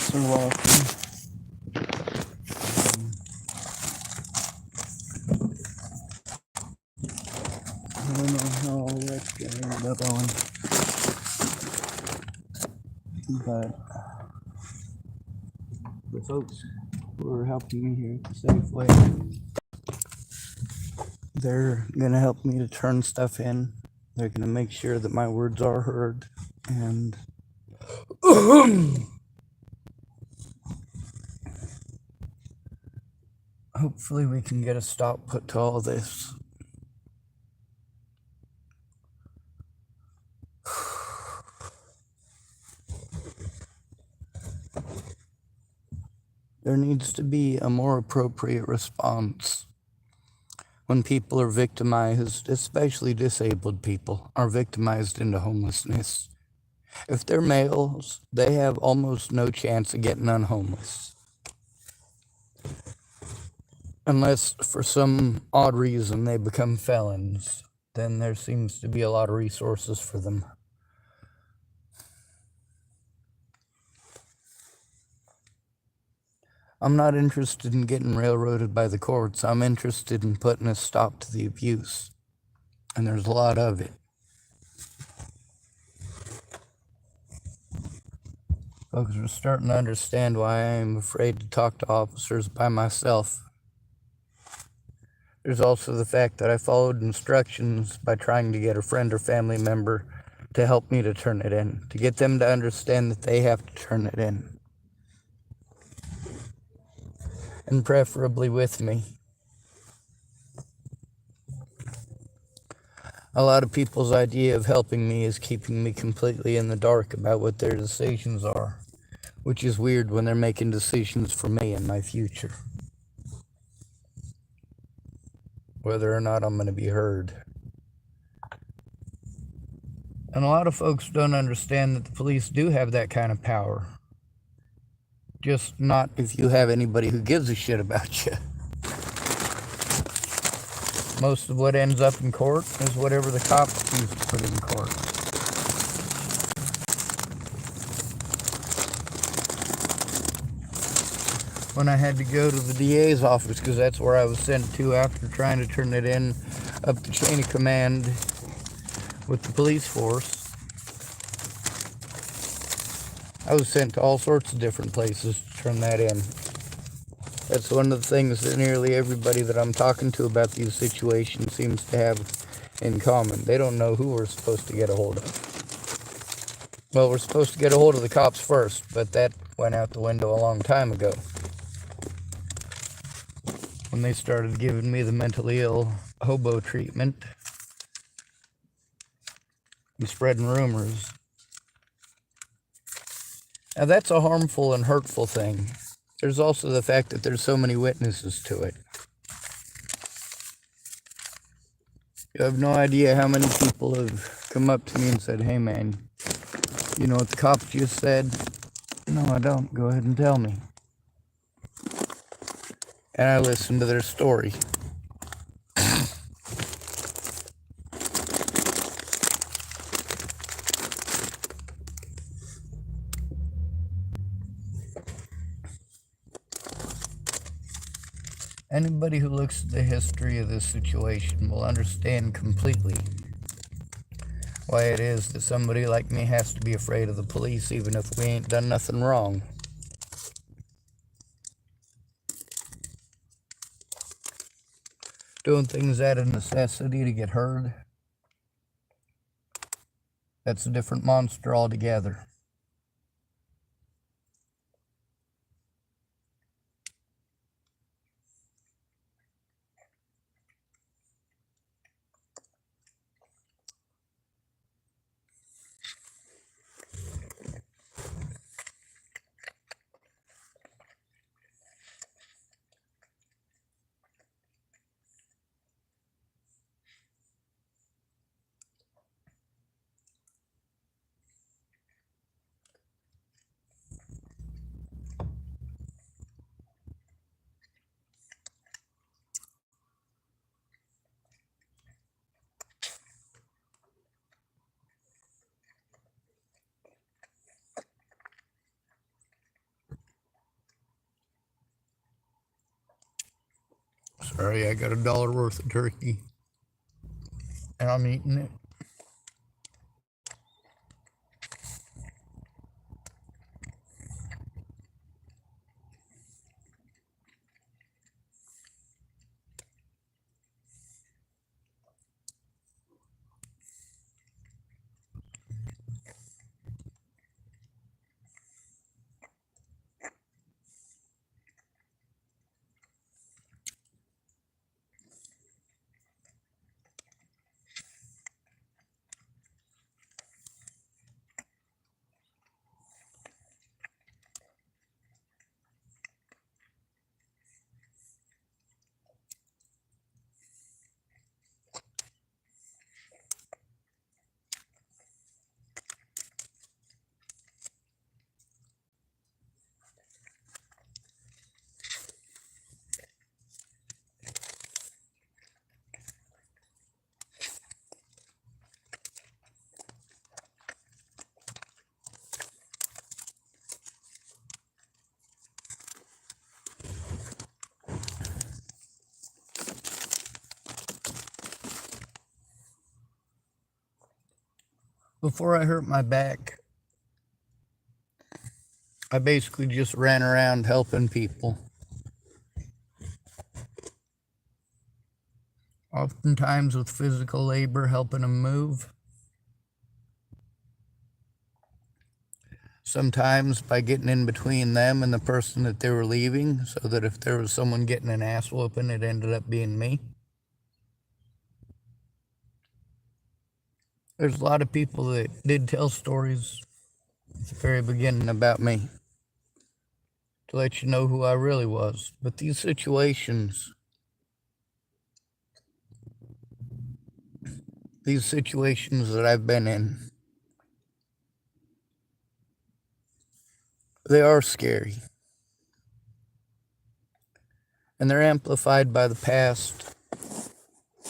lights are walking. I don't know how all that's going to end up on. But the folks who are helping me here at the Safeway, they're going to help me to turn stuff in. They're going to make sure that my words are heard. And hopefully we can get a stop put to all this. There needs to be a more appropriate response when people are victimized, especially disabled people, are victimized into homelessness. If they're males, they have almost no chance of getting unhomeless. Unless for some odd reason they become felons, then there seems to be a lot of resources for them. I'm not interested in getting railroaded by the courts. I'm interested in putting a stop to the abuse. And there's a lot of it. Folks are starting to understand why I'm afraid to talk to officers by myself. There's also the fact that I followed instructions by trying to get a friend or family member to help me to turn it in, to get them to understand that they have to turn it in. And preferably with me. A lot of people's idea of helping me is keeping me completely in the dark about what their decisions are, which is weird when they're making decisions for me and my future. Whether or not I'm going to be heard. And a lot of folks don't understand that the police do have that kind of power. Just not if you have anybody who gives a shit about you. Most of what ends up in court is whatever the cops choose to put in court. When I had to go to the DA's office, because that's where I was sent to after trying to turn it in up the chain of command with the police force, I was sent to all sorts of different places to turn that in. That's one of the things that nearly everybody that I'm talking to about these situations seems to have in common. They don't know who we're supposed to get a hold of. Well, we're supposed to get a hold of the cops first, but that went out the window a long time ago. When they started giving me the mentally ill hobo treatment and spreading rumors. Now that's a harmful and hurtful thing. There's also the fact that there's so many witnesses to it. You have no idea how many people have come up to me and said, "Hey man, you know what the cops just said?" "No, I don't. Go ahead and tell me." And I listened to their story. Anybody who looks at the history of this situation will understand completely why it is that somebody like me has to be afraid of the police even if we ain't done nothing wrong. Doing things out of necessity to get heard, that's a different monster altogether. Alright, I got $1 worth of turkey. And I'm eating it. Before I hurt my back, I basically just ran around helping people. Oftentimes with physical labor, helping them move. Sometimes by getting in between them and the person that they were leaving, so that if there was someone getting an ass whooping, it ended up being me. There's a lot of people that did tell stories at the very beginning about me to let you know who I really was. But these situations that I've been in, they are scary. And they're amplified by the past,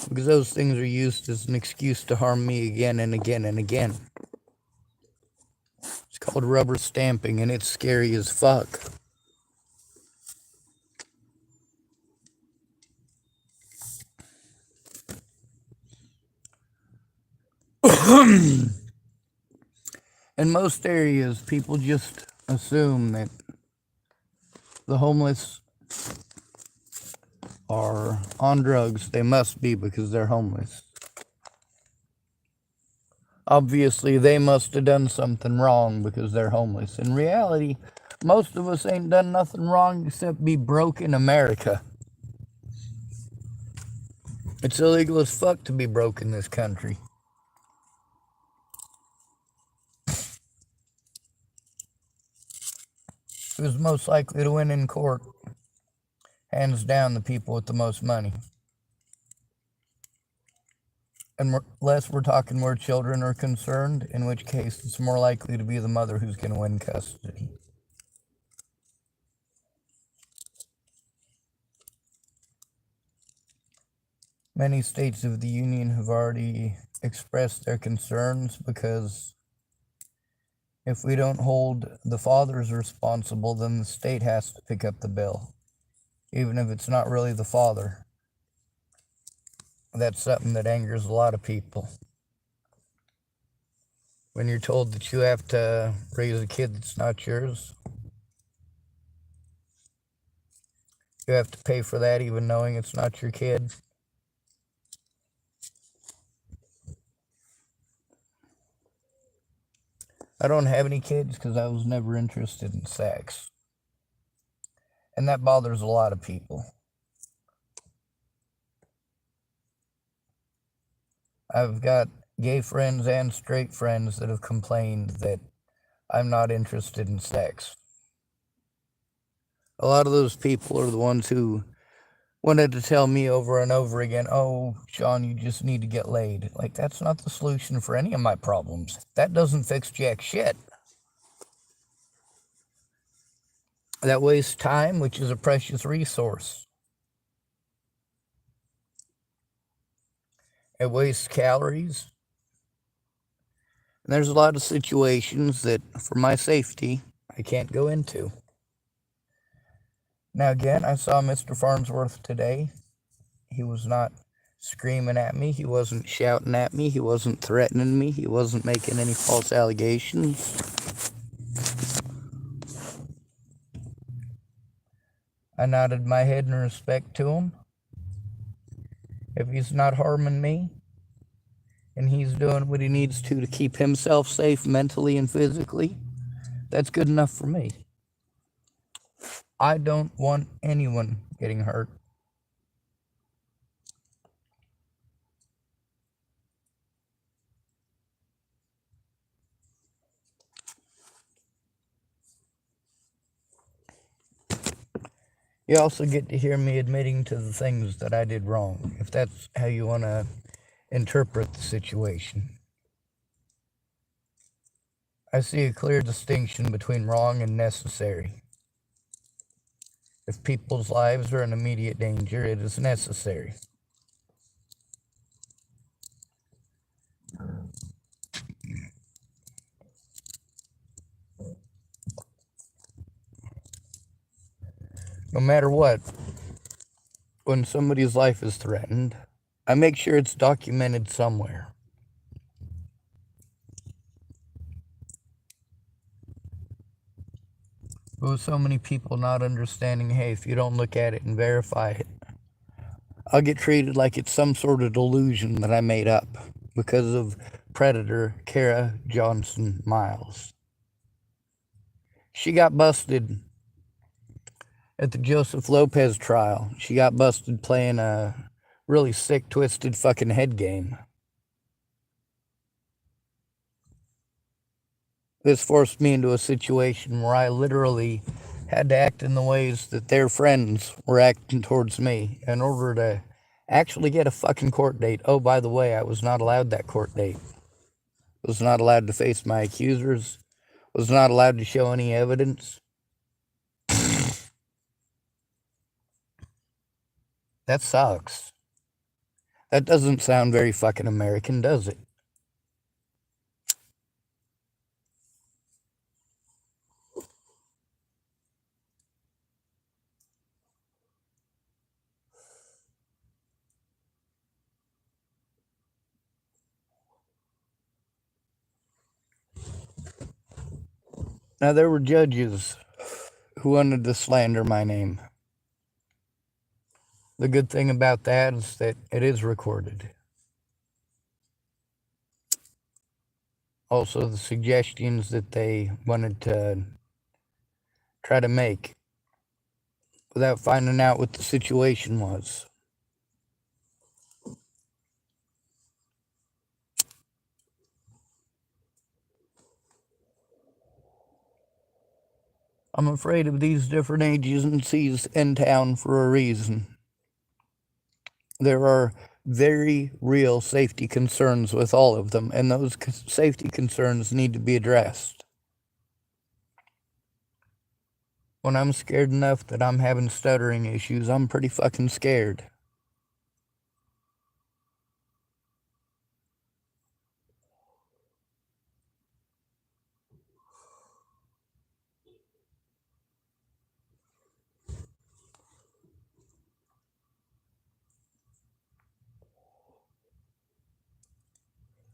because those things are used as an excuse to harm me again and again and again. It's called rubber stamping, and it's scary as fuck. In most areas, people just assume that the homeless are on drugs. They must be, because they're homeless. Obviously, they must have done something wrong because they're homeless. In reality, most of us ain't done nothing wrong except be broke in America. It's illegal as fuck to be broke in this country. Who's most likely to win in court? Hands down, the people with the most money. Unless we're talking where children are concerned, in which case it's more likely to be the mother who's going to win custody. Many states of the Union have already expressed their concerns, because if we don't hold the fathers responsible, then the state has to pick up the bill, even if it's not really the father. That's something that angers a lot of people. When you're told that you have to raise a kid that's not yours, you have to pay for that even knowing it's not your kid. I don't have any kids because I was never interested in sex. And that bothers a lot of people. I've got gay friends and straight friends that have complained that I'm not interested in sex. A lot of those people are the ones who wanted to tell me over and over again, oh, Sean, you just need to get laid. Like, that's not the solution for any of my problems. That doesn't fix jack shit. That wastes time, which is a precious resource. It wastes calories. And there's a lot of situations that, for my safety, I can't go into. Now, again, I saw Mr. Farnsworth today. He was not screaming at me. He wasn't shouting at me. He wasn't threatening me. He wasn't making any false allegations. I nodded my head in respect to him. If he's not harming me, and he's doing what he needs to keep himself safe mentally and physically, that's good enough for me. I don't want anyone getting hurt. You also get to hear me admitting to the things that I did wrong, if that's how you want to interpret the situation. I see a clear distinction between wrong and necessary. If people's lives are in immediate danger, it is necessary. No matter what, when somebody's life is threatened, I make sure it's documented somewhere. But with so many people not understanding, hey, if you don't look at it and verify it, I'll get treated like it's some sort of delusion that I made up because of Predator Kara Johnson Miles. She got busted at the Joseph Lopez trial. She got busted playing a really sick, twisted fucking head game. This forced me into a situation where I literally had to act in the ways that their friends were acting towards me in order to actually get a fucking court date. Oh, by the way, I was not allowed that court date. Was not allowed to face my accusers. Was not allowed to show any evidence. That sucks. That doesn't sound very fucking American, does it? Now, there were judges who wanted to slander my name. The good thing about that is that it is recorded. Also, the suggestions that they wanted to try to make without finding out what the situation was. I'm afraid of these different agencies in town for a reason. There are very real safety concerns with all of them, and those safety concerns need to be addressed. When I'm scared enough that I'm having stuttering issues, I'm pretty fucking scared.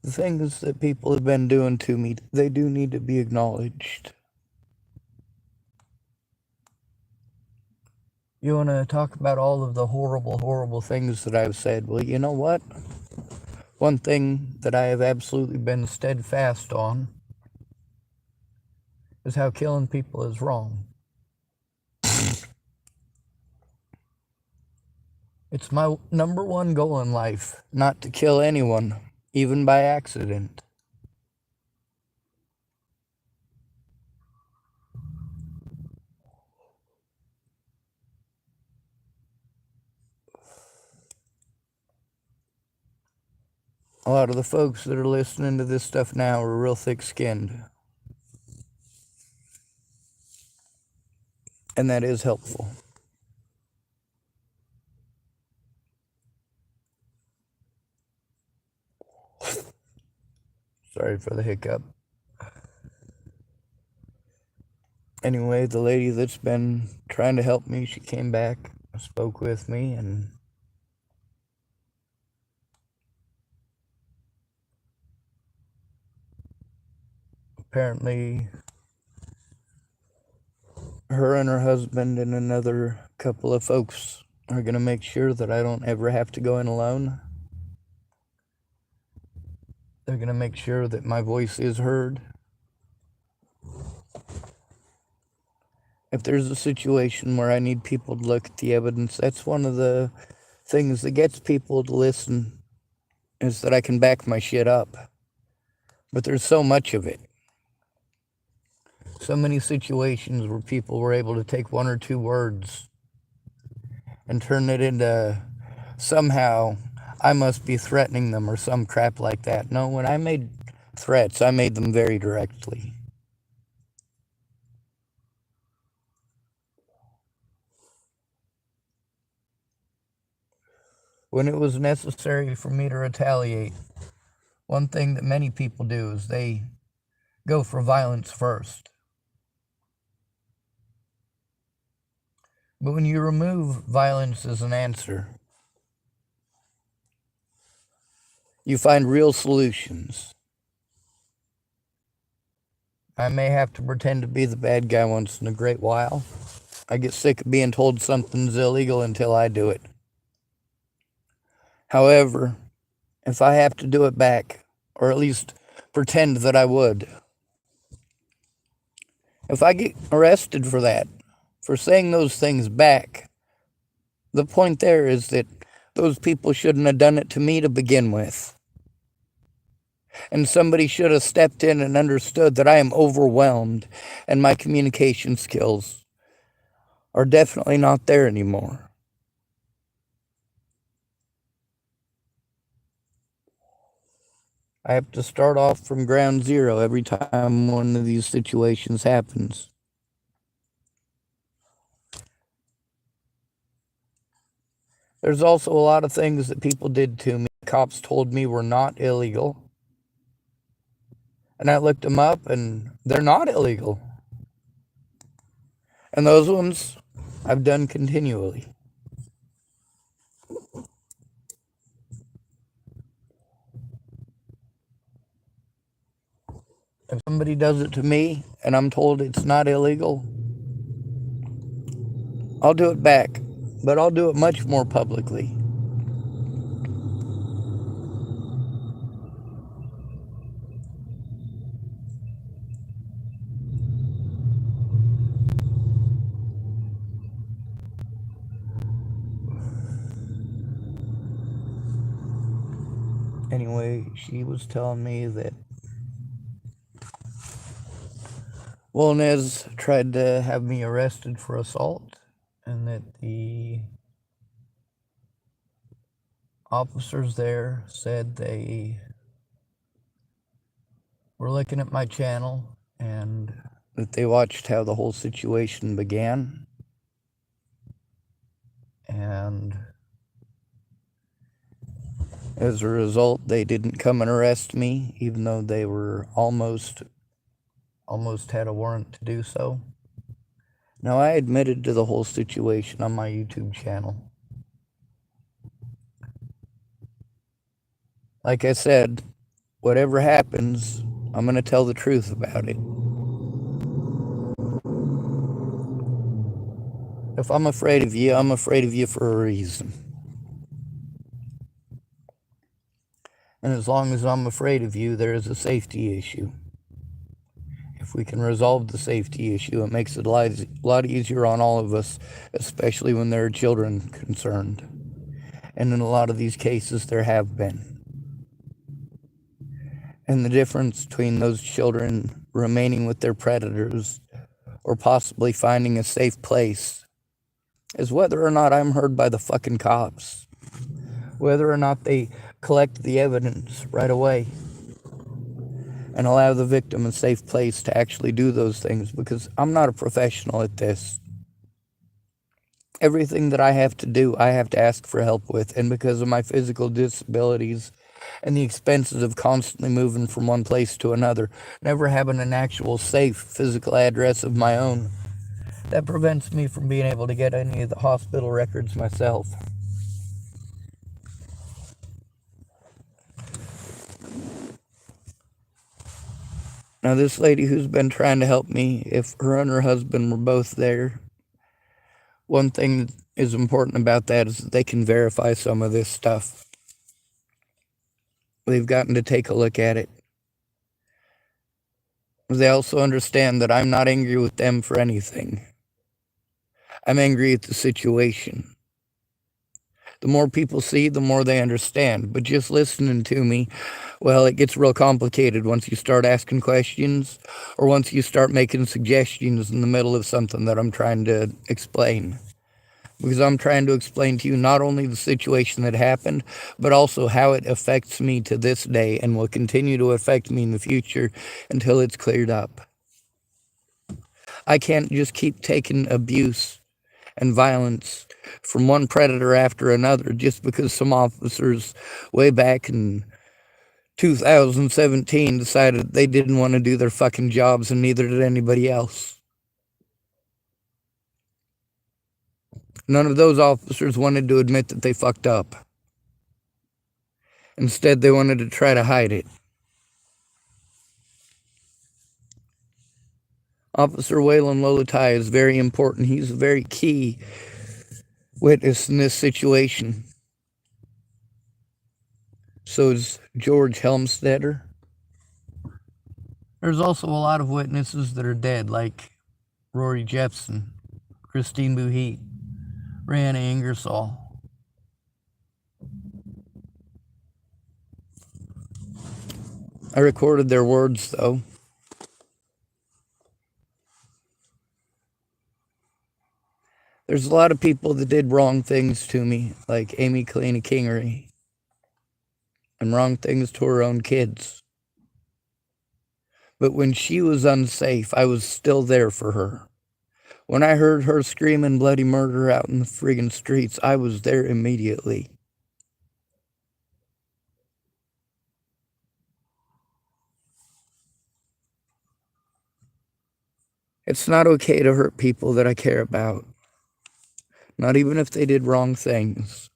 The things that people have been doing to me, they do need to be acknowledged. You want to talk about all of the horrible, horrible things that I've said? Well, you know what? One thing that I have absolutely been steadfast on is how killing people is wrong. It's my number one goal in life, not to kill anyone, even by accident. A lot of the folks that are listening to this stuff now are real thick-skinned. And that is helpful. Sorry for the hiccup. Anyway, the lady that's been trying to help me, she came back, spoke with me, and apparently her and her husband and another couple of folks are going to make sure that I don't ever have to go in alone. They're going to make sure that my voice is heard. If there's a situation where I need people to look at the evidence, that's one of the things that gets people to listen, is that I can back my shit up. But there's so much of it. So many situations where people were able to take one or two words and turn it into somehow I must be threatening them or some crap like that. No, when I made threats, I made them very directly. When it was necessary for me to retaliate, one thing that many people do is they go for violence first. But when you remove violence as an answer, you find real solutions. I may have to pretend to be the bad guy once in a great while. I get sick of being told something's illegal until I do it. However, if I have to do it back, or at least pretend that I would, if I get arrested for that, for saying those things back, the point there is that those people shouldn't have done it to me to begin with. And somebody should have stepped in and understood that I am overwhelmed and my communication skills are definitely not there anymore. I have to start off from ground zero every time one of these situations happens. There's also a lot of things that people did to me. Cops told me were not illegal. And I looked them up and they're not illegal. And those ones I've done continually. If somebody does it to me and I'm told it's not illegal, I'll do it back, but I'll do it much more publicly. Anyway, she was telling me that Wolnez tried to have me arrested for assault, and that the officers there said they were looking at my channel and that they watched how the whole situation began. And as a result, they didn't come and arrest me, even though they were almost had a warrant to do so. Now, I admitted to the whole situation on my YouTube channel. Like I said, whatever happens, I'm going to tell the truth about it. If I'm afraid of you, I'm afraid of you for a reason. And as long as I'm afraid of you, there is a safety issue. If we can resolve the safety issue, it makes it a lot easier on all of us, especially when there are children concerned. And in a lot of these cases, there have been. And the difference between those children remaining with their predators or possibly finding a safe place is whether or not I'm heard by the fucking cops. Whether or not they collect the evidence right away and allow the victim a safe place to actually do those things, because I'm not a professional at this. Everything that I have to do, I have to ask for help with, and because of my physical disabilities and the expenses of constantly moving from one place to another, never having an actual safe physical address of my own, that prevents me from being able to get any of the hospital records myself. Now, this lady who's been trying to help me, if her and her husband were both there, one thing that is important about that is that they can verify some of this stuff. They've gotten to take a look at it. They also understand that I'm not angry with them for anything. I'm angry at the situation. The more people see, the more they understand. But just listening to me, well, it gets real complicated once you start asking questions or once you start making suggestions in the middle of something that I'm trying to explain. Because I'm trying to explain to you not only the situation that happened, but also how it affects me to this day and will continue to affect me in the future until it's cleared up. I can't just keep taking abuse and violence from one predator after another just because some officers way back in 2017 decided they didn't want to do their fucking jobs, and neither did anybody else. None of those officers wanted to admit that they fucked up. Instead, they wanted to try to hide it. Officer Waylon Lolotai is very important. He's a very key witness in this situation. So is George Helmstetter. There's also a lot of witnesses that are dead, like Rory Jepson, Christine Buhit, Rihanna Ingersoll. I recorded their words, though. There's a lot of people that did wrong things to me, like Amy Kalina Kingery, and wrong things to her own kids. But when she was unsafe, I was still there for her. When I heard her screaming bloody murder out in the friggin' streets, I was there immediately. It's not okay to hurt people that I care about. Not even if they did wrong things.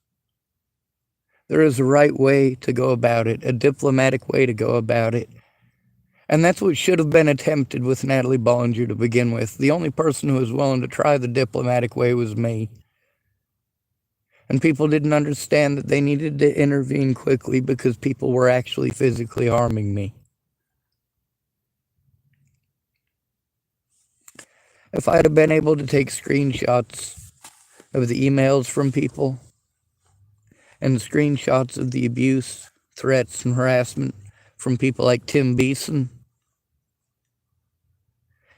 There is a right way to go about it, a diplomatic way to go about it. And that's what should have been attempted with Natalie Bollinger to begin with. The only person who was willing to try the diplomatic way was me. And people didn't understand that they needed to intervene quickly because people were actually physically harming me. If I'd have been able to take screenshots of the emails from people and screenshots of the abuse, threats, and harassment from people like Tim Beeson,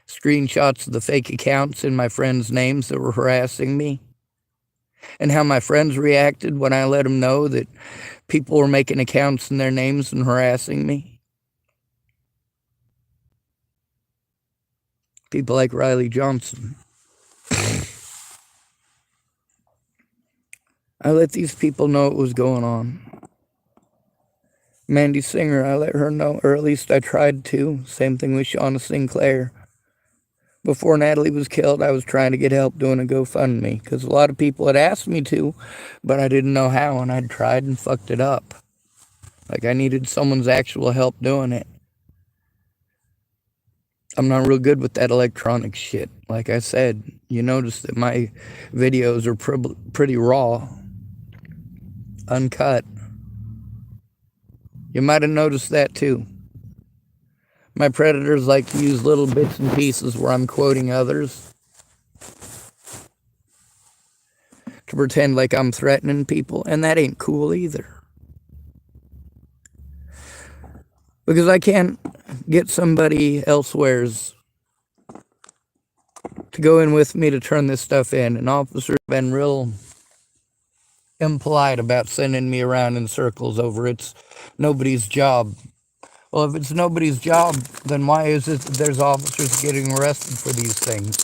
screenshots of the fake accounts in my friends' names that were harassing me, and how my friends reacted when I let them know that people were making accounts in their names and harassing me. People like Riley Johnson. I let these people know what was going on. Mandy Singer, I let her know, or at least I tried to. Same thing with Shauna Sinclair. Before Natalie was killed, I was trying to get help doing a GoFundMe, because a lot of people had asked me to, but I didn't know how, and I'd tried and fucked it up. Like, I needed someone's actual help doing it. I'm not real good with that electronic shit. Like I said, you notice that my videos are pretty raw, uncut. You might have noticed that too. My predators like to use little bits and pieces where I'm quoting others to pretend like I'm threatening people, and that ain't cool either. Because I can't get somebody elsewares to go in with me to turn this stuff in. An officer's been real impolite about sending me around in circles over it's nobody's job. Well, if it's nobody's job, then why is it that there's officers getting arrested for these things?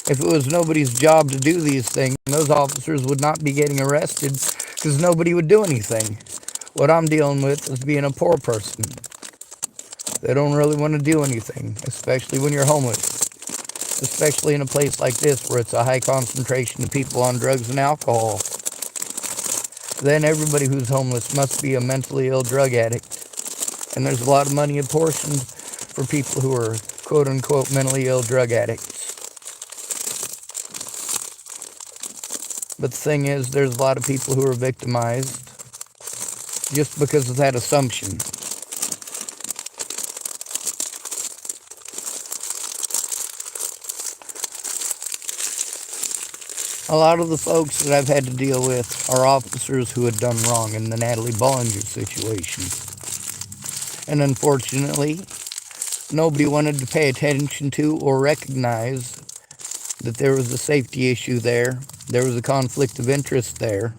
If it was nobody's job to do these things, those officers would not be getting arrested because nobody would do anything. What I'm dealing with is being a poor person. They don't really want to do anything, especially when you're homeless. Especially in a place like this where it's a high concentration of people on drugs and alcohol. Then everybody who's homeless must be a mentally ill drug addict. And there's a lot of money apportioned for people who are quote-unquote mentally ill drug addicts. But the thing is, there's a lot of people who are victimized just because of that assumption. A lot of the folks that I've had to deal with are officers who had done wrong in the Natalie Bollinger situation. And unfortunately, nobody wanted to pay attention to or recognize that there was a safety issue there. There was a conflict of interest there.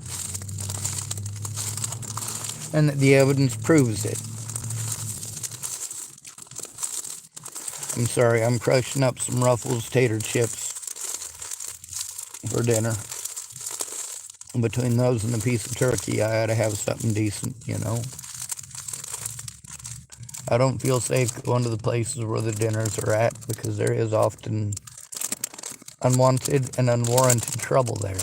And that the evidence proves it. I'm sorry, I'm crushing up some Ruffles tater chips for dinner. Between those and a piece of turkey, I ought to have something decent, you know. I don't feel safe going to the places where the dinners are at because there is often unwanted and unwarranted trouble there.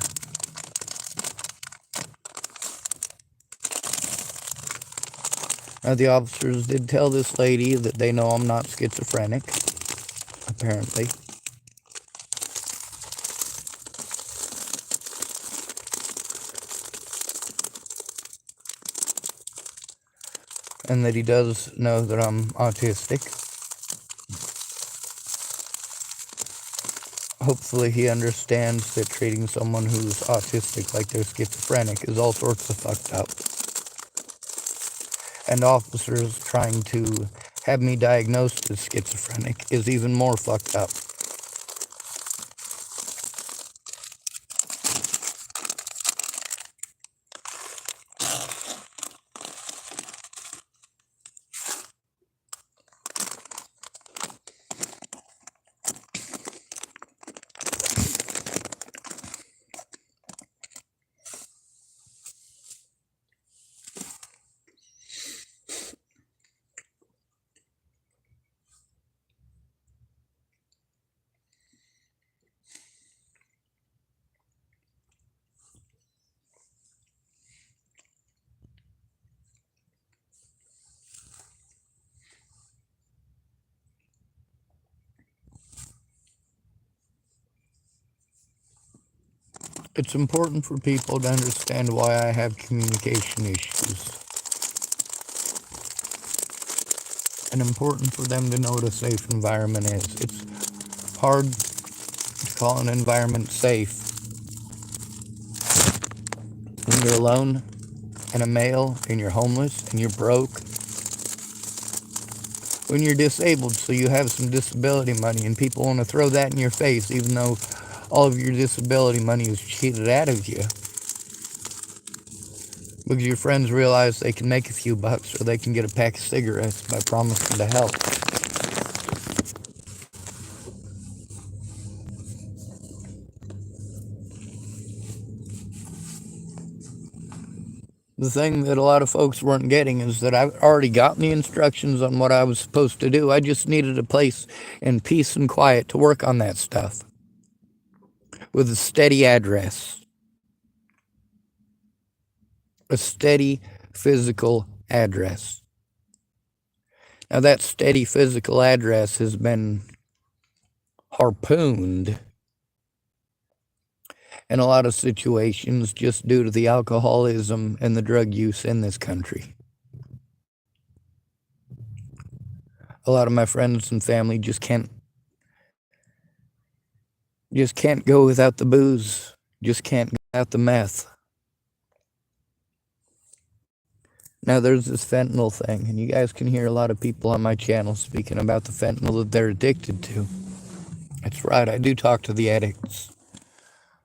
Now, the officers did tell this lady that they know I'm not schizophrenic, apparently. And that he does know that I'm autistic. Hopefully he understands that treating someone who's autistic like they're schizophrenic is all sorts of fucked up. And officers trying to have me diagnosed as schizophrenic is even more fucked up. It's important for people to understand why I have communication issues. And important for them to know what a safe environment is. It's hard to call an environment safe when you're alone and a male and you're homeless and you're broke. When you're disabled, so you have some disability money and people want to throw that in your face even though all of your disability money is cheated out of you. Because your friends realize they can make a few bucks or they can get a pack of cigarettes by promising to help. The thing that a lot of folks weren't getting is that I've already gotten the instructions on what I was supposed to do. I just needed a place in peace and quiet to work on that stuff. With a steady address. A steady physical address. Now that steady physical address has been harpooned in a lot of situations just due to the alcoholism and the drug use in this country. A lot of my friends and family just can't go without the booze, just can't go without the meth. Now there's this fentanyl thing, and you guys can hear a lot of people on my channel speaking about the fentanyl that they're addicted to. That's right, I do talk to the addicts.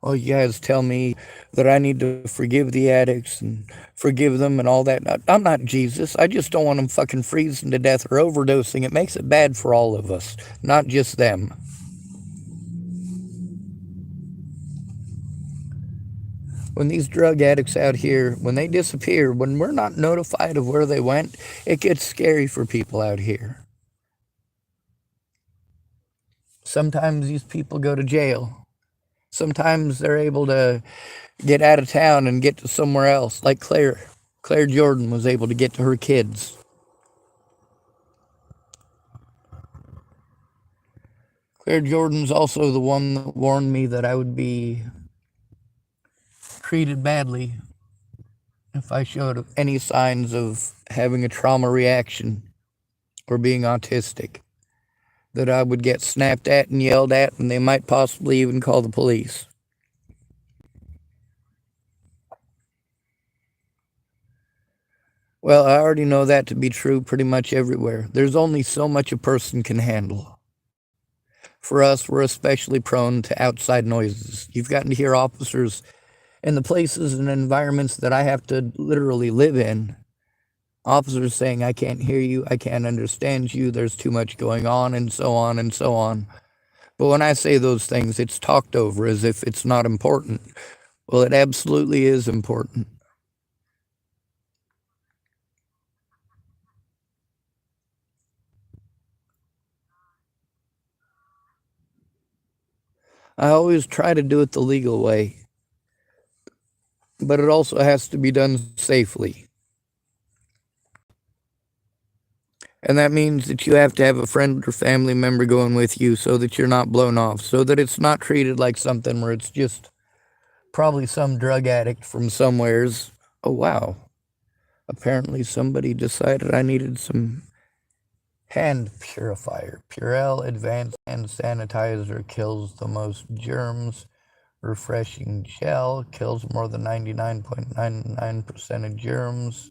Well, you guys tell me that I need to forgive the addicts and forgive them and all that. I'm not Jesus. I just don't want them fucking freezing to death or overdosing. It makes it bad for all of us, not just them. When these drug addicts out here, when they disappear, when we're not notified of where they went, it gets scary for people out here. Sometimes these people go to jail. Sometimes they're able to get out of town and get to somewhere else, like Claire. Claire Jordan was able to get to her kids. Claire Jordan's also the one that warned me that I would be treated badly if I showed any signs of having a trauma reaction or being autistic. That I would get snapped at and yelled at, and they might possibly even call the police. Well, I already know that to be true pretty much everywhere. There's only so much a person can handle. For us, we're especially prone to outside noises. You've gotten to hear officers in the places and environments that I have to literally live in. Officers saying, I can't hear you, I can't understand you, there's too much going on, and so on and so on. But when I say those things, it's talked over as if it's not important. Well, it absolutely is important. I always try to do it the legal way, but it also has to be done safely. And that means that you have to have a friend or family member going with you so that you're not blown off, so that it's not treated like something where it's just probably some drug addict from somewheres. Oh, wow. Apparently somebody decided I needed some hand purifier. Purell Advanced Hand Sanitizer kills the most germs. Refreshing gel kills more than 99.99% of germs.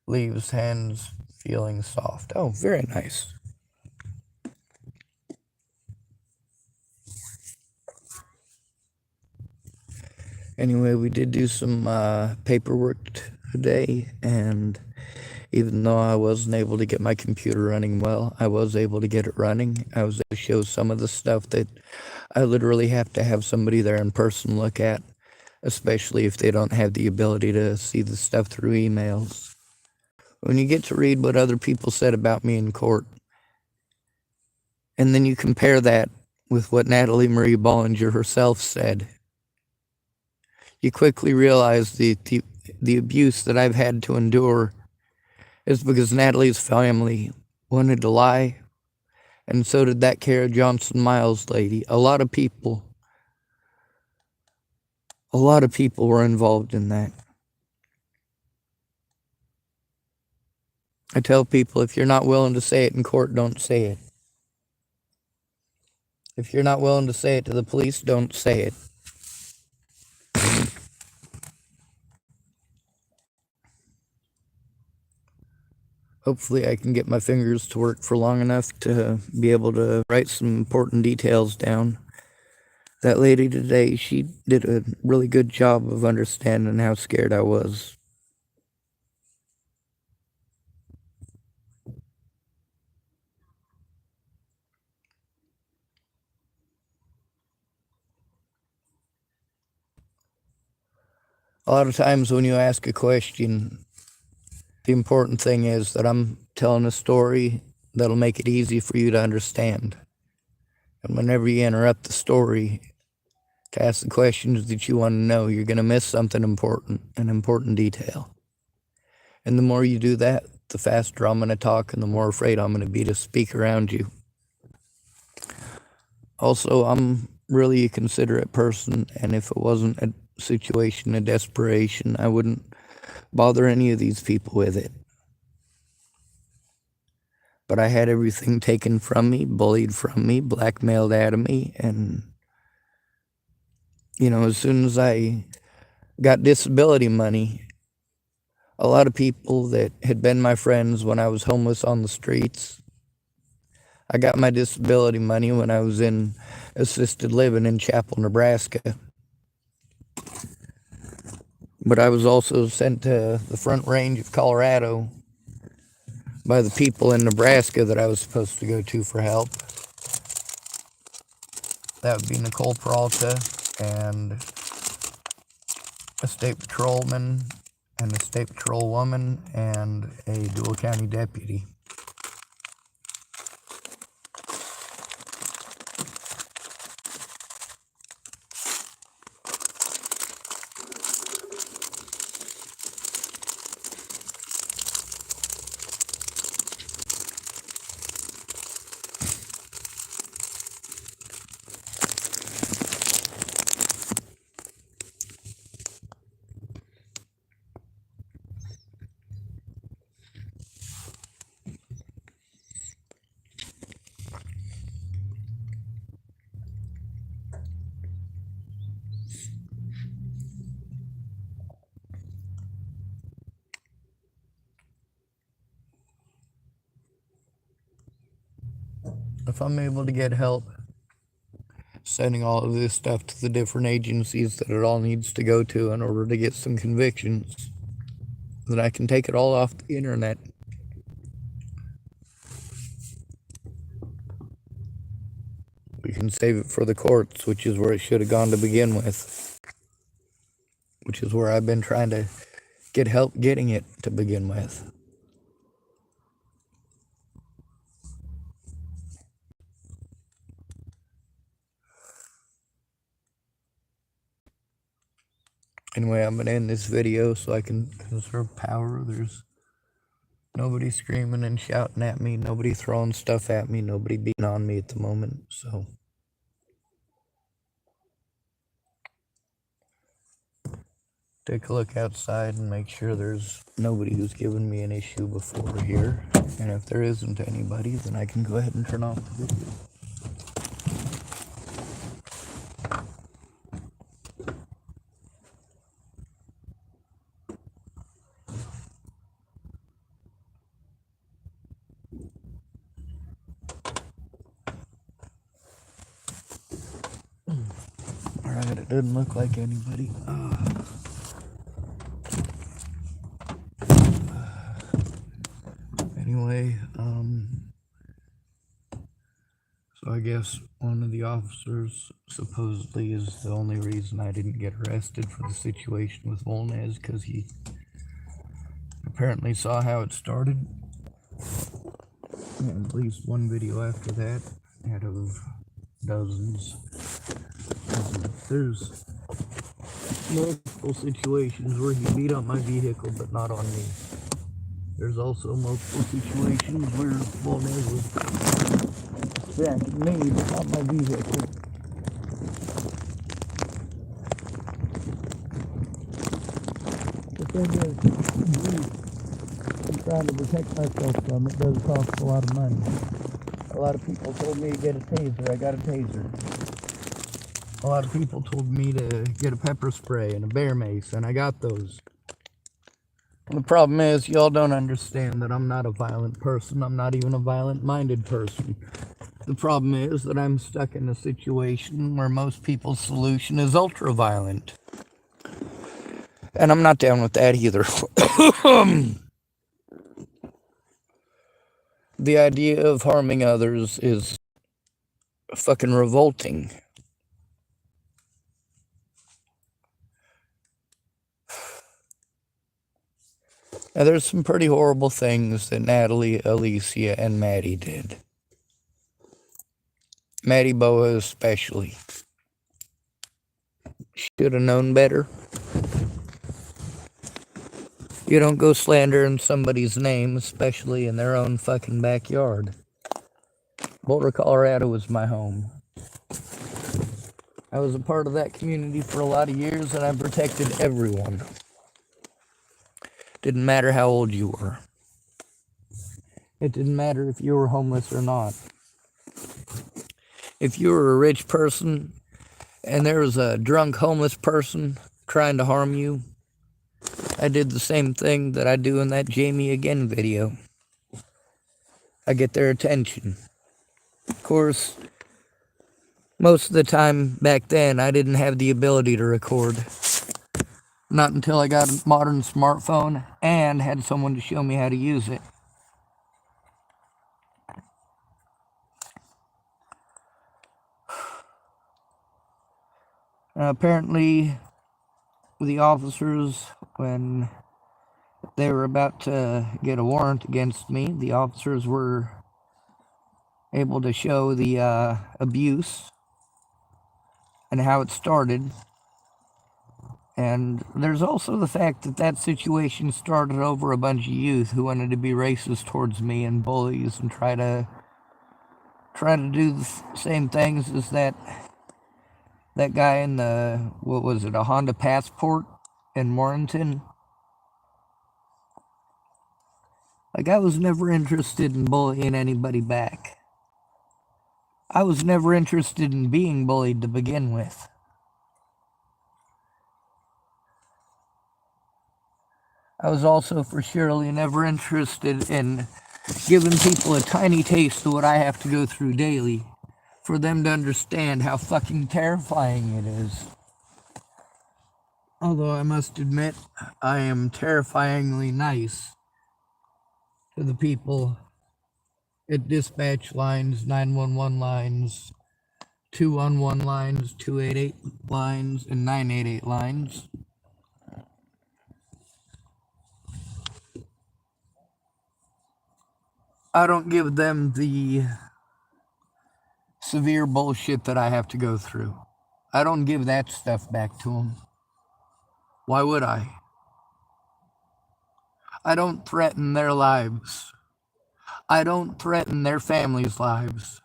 Leaves hands feeling soft. Oh, very nice. Anyway, we did do some paperwork today, and even though I wasn't able to get my computer running well, I was able to get it running. I was able to show some of the stuff that I literally have to have somebody there in person look at, especially if they don't have the ability to see the stuff through emails. When you get to read what other people said about me in court, and then you compare that with what Natalie Marie Bollinger herself said, you quickly realize the abuse that I've had to endure is because Natalie's family wanted to lie, and so did that Kara Johnson Miles lady. A lot of people were involved in that. I tell people, if you're not willing to say it in court, don't say it. If you're not willing to say it to the police, don't say it. Hopefully I can get my fingers to work for long enough to be able to write some important details down. That lady today, she did a really good job of understanding how scared I was. A lot of times when you ask a question, the important thing is that I'm telling a story that'll make it easy for you to understand. And whenever you interrupt the story to ask the questions that you want to know, you're going to miss something important, an important detail. And the more you do that, the faster I'm going to talk and the more afraid I'm going to be to speak around you. Also, I'm really a considerate person, and if it wasn't a situation of desperation, I wouldn't bother any of these people with it. But I had everything taken from me, bullied from me, blackmailed out of me, and, as soon as I got disability money, a lot of people that had been my friends when I was homeless on the streets, I got my disability money when I was in assisted living in Chapel, Nebraska. But I was also sent to the Front Range of Colorado by the people in Nebraska that I was supposed to go to for help. That would be Nicole Peralta and a state patrolman and a state patrol woman and a Dual County deputy. if I'm able to get help sending all of this stuff to the different agencies that it all needs to go to in order to get some convictions, then I can take it all off the internet. We can save it for the courts, which is where it should have gone to begin with. Which is where I've been trying to get help getting it to begin with. Anyway, I'm going to end this video so I can conserve power. There's nobody screaming and shouting at me, nobody throwing stuff at me, nobody beating on me at the moment, so. Take a look outside and make sure there's nobody who's giving me an issue before we're here. And if there isn't anybody, then I can go ahead and turn off the video. Alright, it doesn't look like anybody. Anyway, so I guess one of the officers supposedly is the only reason I didn't get arrested for the situation with Volnez, because he apparently saw how it started. And at least one video after that, out of dozens. There's multiple situations where he beat up my vehicle, but not on me. There's also multiple situations where Volnez was attacking me, but not my vehicle. The thing is, I'm trying to protect myself from it. It does cost a lot of money. A lot of people told me to get a taser. I got a taser. A lot of people told me to get a pepper spray and a bear mace, and I got those. And the problem is, y'all don't understand that I'm not a violent person. I'm not even a violent-minded person. The problem is that I'm stuck in a situation where most people's solution is ultra-violent. And I'm not down with that either. The idea of harming others is fucking revolting. Now, there's some pretty horrible things that Natalie, Alicia, and Maddie did. Maddie Boa especially. Should have known better. You don't go slandering somebody's name, especially in their own fucking backyard. Boulder, Colorado was my home. I was a part of that community for a lot of years, and I protected everyone. Didn't matter how old you were. It didn't matter if you were homeless or not. If you were a rich person and there was a drunk homeless person trying to harm you, I did the same thing that I do in that Jamie Again video. I get their attention. Of course, most of the time back then, I didn't have the ability to record. Not until I got a modern smartphone and had someone to show me how to use it. Apparently, the officers, when they were about to get a warrant against me, the officers were able to show the abuse and how it started. And there's also the fact that that situation started over a bunch of youth who wanted to be racist towards me and bullies and try to do the same things as that guy in the, what was it, a Honda Passport in Warrenton. Like, I was never interested in bullying anybody back. I was never interested in being bullied to begin with. I was also for surely never interested in giving people a tiny taste of what I have to go through daily for them to understand how fucking terrifying it is. Although I must admit, I am terrifyingly nice to the people at dispatch lines, 911 lines, 211 lines, 288 lines, and 988 lines. I don't give them the severe bullshit that I have to go through. I don't give that stuff back to them. Why would I? I don't threaten their lives. I don't threaten their families' lives.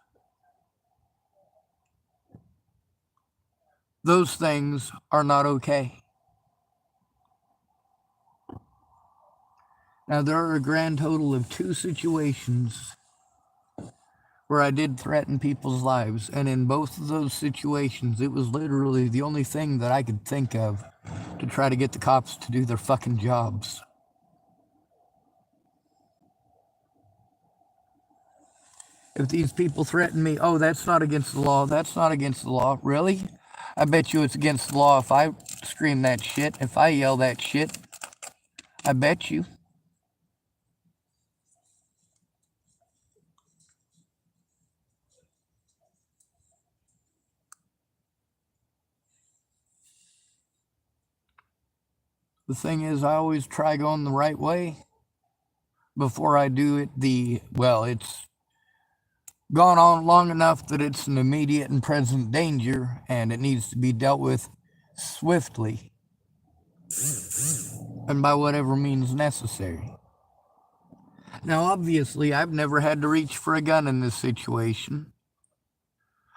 Those things are not okay. Now, there are a grand total of 2 situations where I did threaten people's lives, and in both of those situations, it was literally the only thing that I could think of to try to get the cops to do their fucking jobs. If these people threaten me, oh, that's not against the law, that's not against the law. Really? I bet you it's against the law if I scream that shit, if I yell that shit. I bet you. The thing is, I always try going the right way before I do it it's gone on long enough that it's an immediate and present danger and it needs to be dealt with swiftly and by whatever means necessary. Now, obviously, I've never had to reach for a gun in this situation.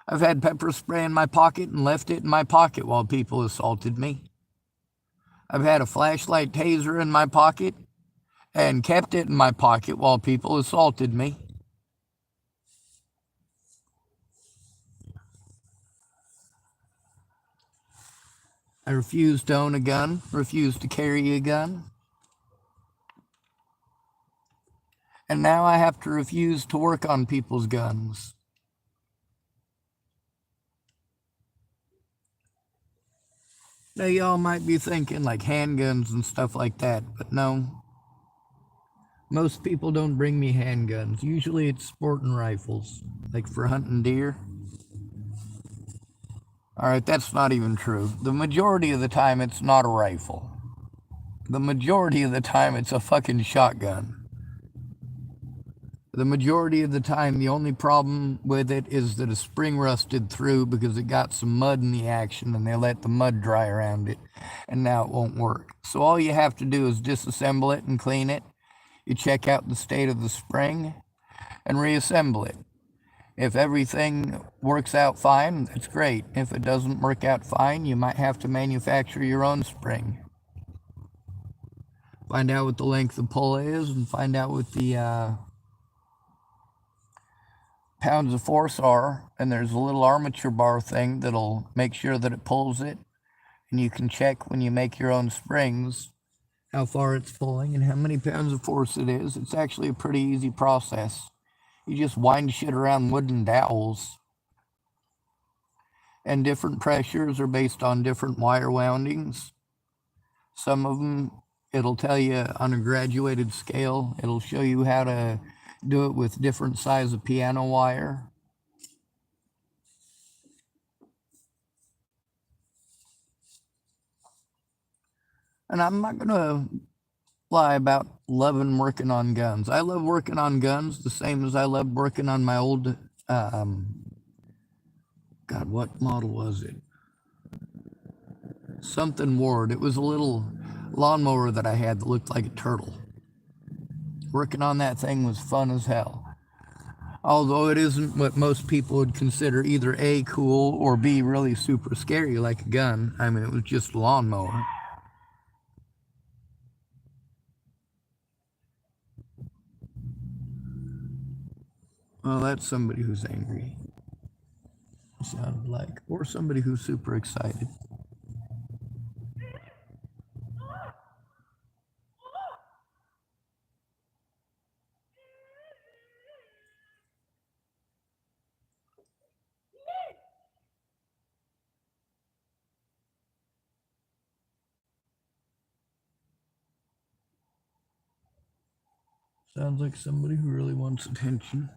I've had pepper spray in my pocket and left it in my pocket while people assaulted me. I've had a flashlight taser in my pocket and kept it in my pocket while people assaulted me. I refused to own a gun, refused to carry a gun. And now I have to refuse to work on people's guns. Now, y'all might be thinking like handguns and stuff like that, but no. Most people don't bring me handguns. Usually it's sporting rifles, like for hunting deer. Alright, that's not even true. The majority of the time it's not a rifle. The majority of the time it's a fucking shotgun. The majority of the time, the only problem with it is that a spring rusted through because it got some mud in the action and they let the mud dry around it, and now it won't work. So all you have to do is disassemble it and clean it. You check out the state of the spring and reassemble it. If everything works out fine, that's great. If it doesn't work out fine, you might have to manufacture your own spring. Find out what the length of pull is and find out what the pounds of force are, and there's a little armature bar thing that'll make sure that it pulls it, and you can check when you make your own springs how far it's pulling and how many pounds of force it is. It's actually a pretty easy process. You just wind shit around wooden dowels, and different pressures are based on different wire woundings. Some of them, it'll tell you on a graduated scale. It'll show you how to do it with different size of piano wire. And I'm not gonna lie about loving working on guns. I love working on guns the same as I love working on my old, God, what model was it? Something Ward. It was a little lawnmower that I had that looked like a turtle. Working on that thing was fun as hell. Although it isn't what most people would consider either A, cool, or B, really super scary like a gun. I mean, it was just a lawnmower. Well, that's somebody who's angry. It sounded like. Or somebody who's super excited. Sounds like somebody who really wants attention.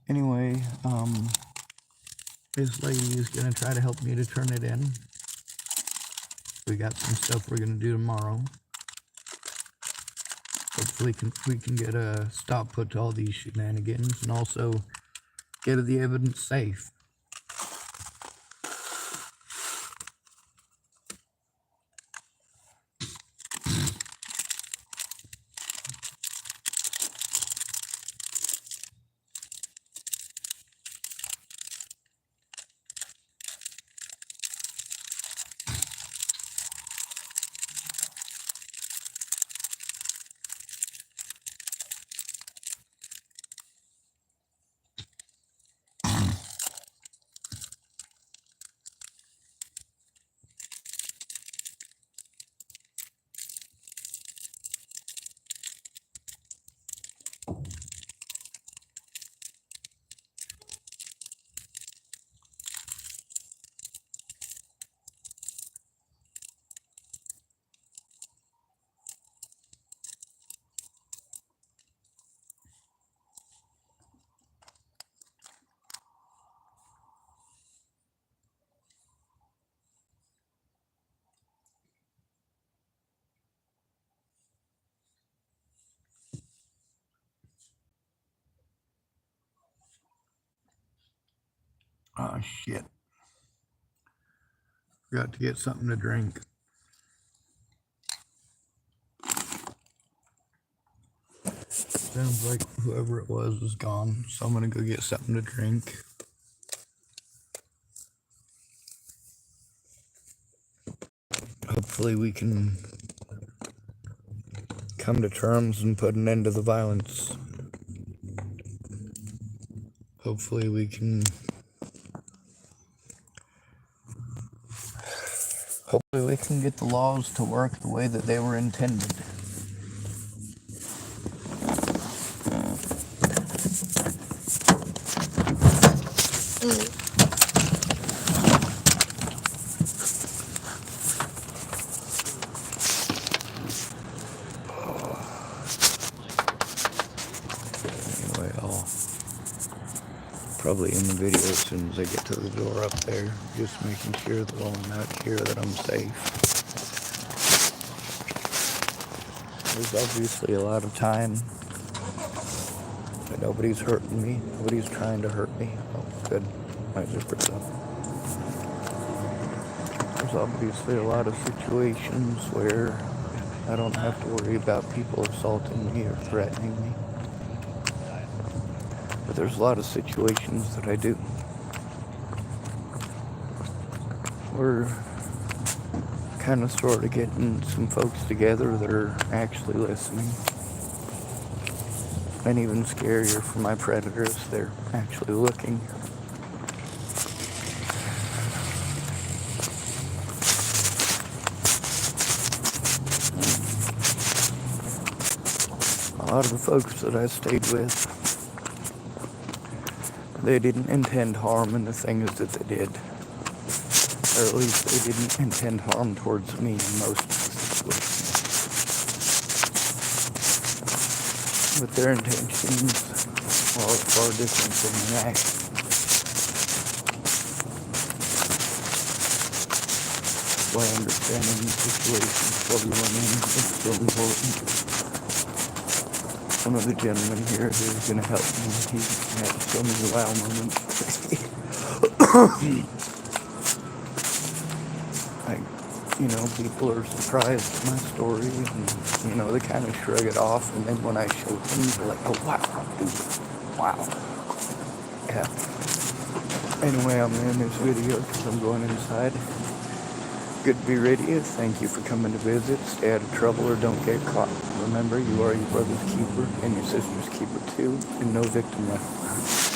Anyway, this lady is gonna try to help me to turn it in. We got some stuff we're gonna do tomorrow. Hopefully we can get a stop put to all these shenanigans and also get the evidence safe. Oh shit. Forgot to get something to drink. Sounds like whoever it was gone, so I'm gonna go get something to drink. Hopefully we can come to terms and put an end to the violence. Hopefully we can get the laws to work the way that they were intended. Anyway, I'll probably end the video as soon as I get to the door up there, just making sure that while I'm out here that I'm safe. There's obviously a lot of time, but nobody's hurting me. Nobody's trying to hurt me. Oh, good. My zipper's up. There's obviously a lot of situations where I don't have to worry about people assaulting me or threatening me. But there's a lot of situations that I do. We're kind of sort of getting some folks together that are actually listening. And even scarier for my predators, they're actually looking. A lot of the folks that I stayed with, they didn't intend harm in the things that they did. Or at least they didn't intend harm towards me in most situations. But their intentions are far different than their actions. Why understanding the situations everyone in is so important. One of the gentlemen here who's going to help me, he had so many wow moments. People are surprised at my story, and, they kind of shrug it off, and then when I show them, they're like, oh, wow, dude, wow. Yeah. Anyway, I'm going to end this video because I'm going inside. Good to be radio. Thank you for coming to visit. Stay out of trouble or don't get caught. Remember, you are your brother's keeper and your sister's keeper too, and no victim left.